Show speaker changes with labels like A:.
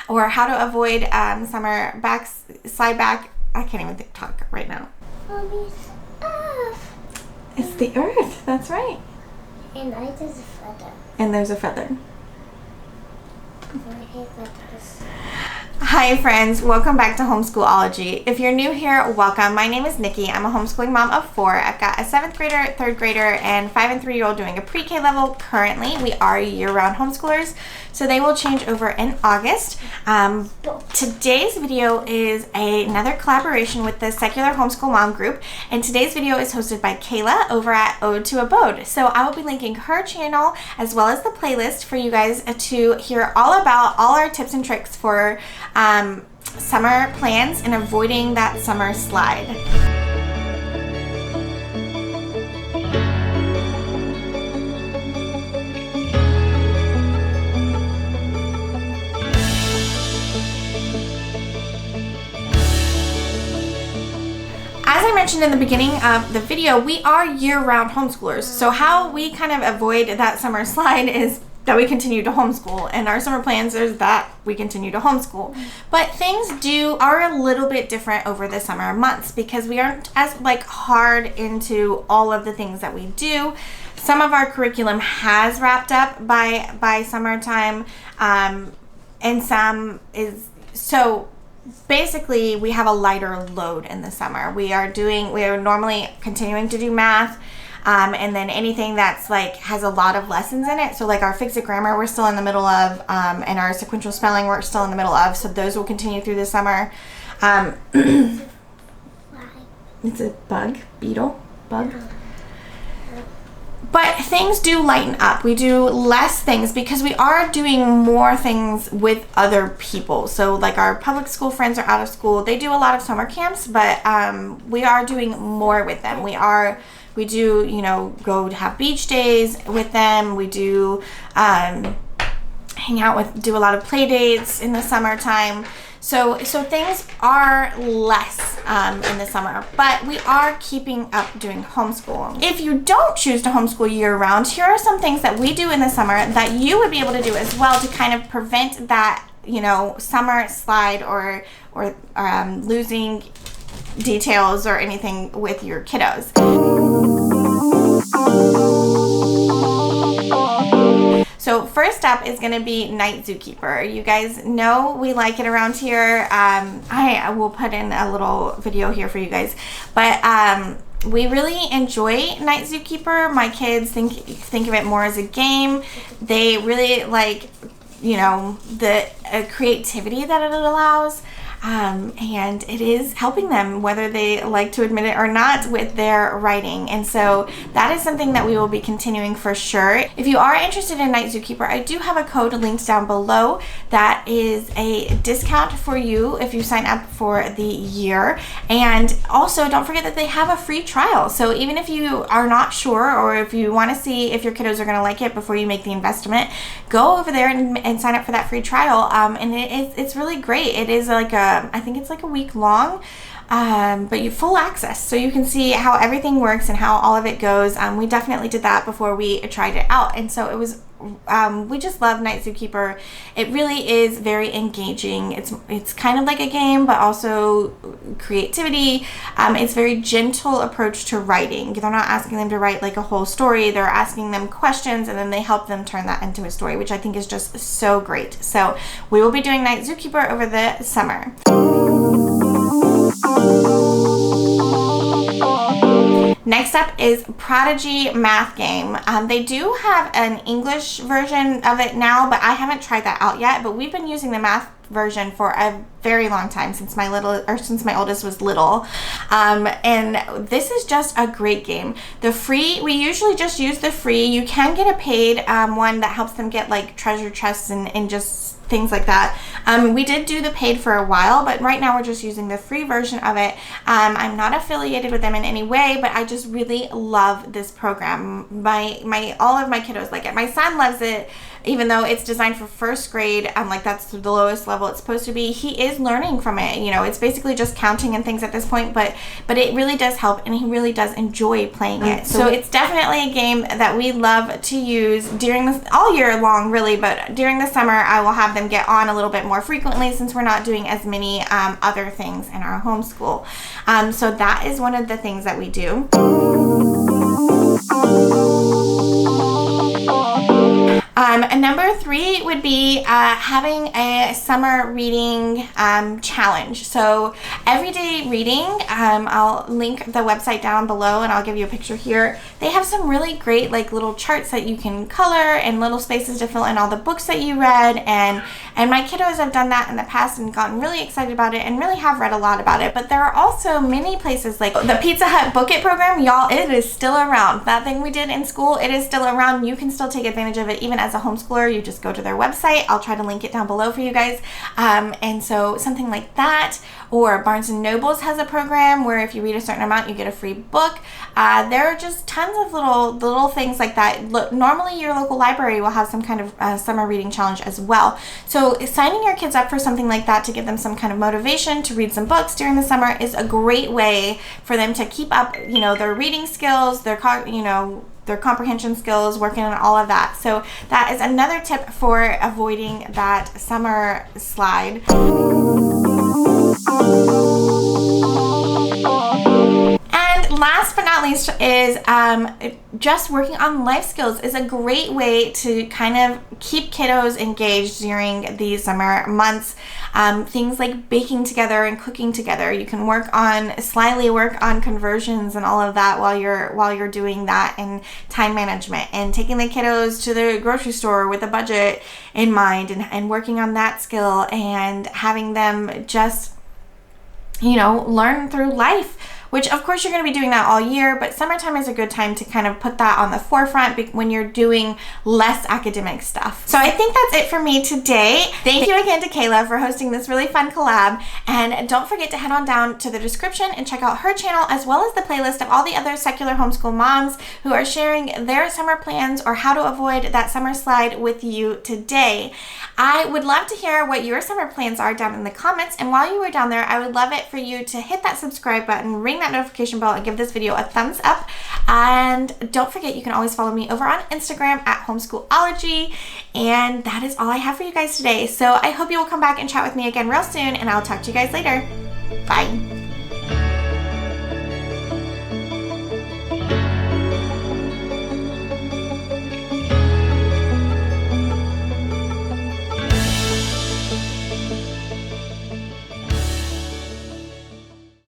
A: or how to avoid summer backslide back. I can't even talk right now.
B: Mommy's Earth.
A: It's the earth, that's right.
B: And there's a feather.
A: And there's a feather.
B: I hate feathers.
A: Hi friends, welcome back to Homeschool-ology. If you're new here, welcome. My name is Nikki. I'm a homeschooling mom of 4. I've got a 7th grader, 3rd grader, and 5 and 3-year-old doing a pre-K level. Currently, we are year-round homeschoolers, so they will change over in August. Today's video is another collaboration with the Secular Homeschool Mom Group, and today's video is hosted by Kalea over at Ode to Abode. So I will be linking her channel as well as the playlist for you guys to hear all about all our tips and tricks for summer plans and avoiding that summer slide. As I mentioned in the beginning of the video, we are year-round homeschoolers. So how we kind of avoid that summer slide is that we continue to homeschool, and our summer plans is that we continue to homeschool. But things are a little bit different over the summer months because we aren't as hard into all of the things that we do. Some of our curriculum has wrapped up by summertime, and some is so. Basically, we have a lighter load in the summer. We are normally continuing to do math, and then anything that's has a lot of lessons in it. So our fix-it grammar we're still in the middle of, and our sequential spelling we're still in the middle of. So those will continue through the summer. It's a beetle. But things do lighten up. We do less things because we are doing more things with other people. So our public school friends are out of school. They do a lot of summer camps, but we are doing more with them. We do, go to have beach days with them. We do hang out do a lot of play dates in the summertime. So things are less in the summer, but we are keeping up doing homeschool. If you don't choose to homeschool year-round, here are some things that we do in the summer that you would be able to do as well to kind of prevent that, summer slide or losing details or anything with your kiddos. So first up is going to be Night Zookeeper. You guys know we like it around here. I will put in a little video here for you guys. But we really enjoy Night Zookeeper. My kids think of it more as a game. They really like, the creativity that it allows. And it is helping them, whether they like to admit it or not, with their writing. And so that is something that we will be continuing for sure. If you are interested in Night Zookeeper, I do have a code linked down below that is a discount for you if you sign up for the year. And also don't forget that they have a free trial. So even if you are not sure, or if you want to see if your kiddos are going to like it before you make the investment, go over there and sign up for that free trial. And it's really great. It is I think it's a week long, but you full access, so you can see how everything works and how all of it goes. We definitely did that before we tried it out, and so it was we just love Night Zookeeper. It really is very engaging. It's kind of like a game, but also creativity. It's very gentle approach to writing. They're not asking them to write a whole story. They're asking them questions, and then they help them turn that into a story, which I think is just so great. So we will be doing Night Zookeeper over the summer. Next up is Prodigy math game. They do have an English version of it now, but I haven't tried that out yet. But we've been using the math version for a very long time, since my oldest was little, and this is just a great game. We usually just use the free. You can get a paid one that helps them get treasure chests and just things like that. We did do the paid for a while, but right now we're just using the free version of it. I'm not affiliated with them in any way, but I just really love this program. All of my kiddos like it. My son loves it even though it's designed for first grade, like that's the lowest level it's supposed to be, he is learning from it. You know, it's basically just counting and things at this point, but it really does help, and he really does enjoy playing it. So it's definitely a game that we love to use during this all year long, really, but during the summer I will have them get on a little bit more frequently since we're not doing as many other things in our homeschool. So that is one of the things that we do. Number 3 would be having a summer reading challenge. So everyday reading, I'll link the website down below and I'll give you a picture here. They have some really great like little charts that you can color and little spaces to fill in all the books that you read, and my kiddos have done that in the past and gotten really excited about it and really have read a lot about it. But there are also many places like the Pizza Hut Book It program. Y'all, it is still around. That thing we did in school, it is still around. You can still take advantage of it even as a homeschooler. You just go to their website. I'll try to link it down below for you guys. And so something like that, or Barnes & Noble's has a program where if you read a certain amount, you get a free book. There are just tons of little things like that. Look, normally your local library will have some kind of summer reading challenge as well. So signing your kids up for something like that to give them some kind of motivation to read some books during the summer is a great way for them to keep up, you know, their reading skills, their comprehension skills, working on all of that. So that is another tip for avoiding that summer slide. And last but not least is just working on life skills is a great way to kind of keep kiddos engaged during these summer months. Things like baking together and cooking together. You can slyly work on conversions and all of that while you're doing that, and time management, and taking the kiddos to the grocery store with a budget in mind, and working on that skill, and having them just, you know, learn through life. Which of course you're going to be doing that all year, but summertime is a good time to kind of put that on the forefront when you're doing less academic stuff. So I think that's it for me today. Thank you again to Kalea for hosting this really fun collab, and don't forget to head on down to the description and check out her channel as well as the playlist of all the other secular homeschool moms who are sharing their summer plans or how to avoid that summer slide with you today. I would love to hear what your summer plans are down in the comments, and while you were down there, I would love it for you to hit that subscribe button, ring that notification bell, and give this video a thumbs up. And don't forget, you can always follow me over on Instagram at Homeschool-ology. And that is all I have for you guys today. So I hope you will come back and chat with me again real soon, and I'll talk to you guys later. Bye.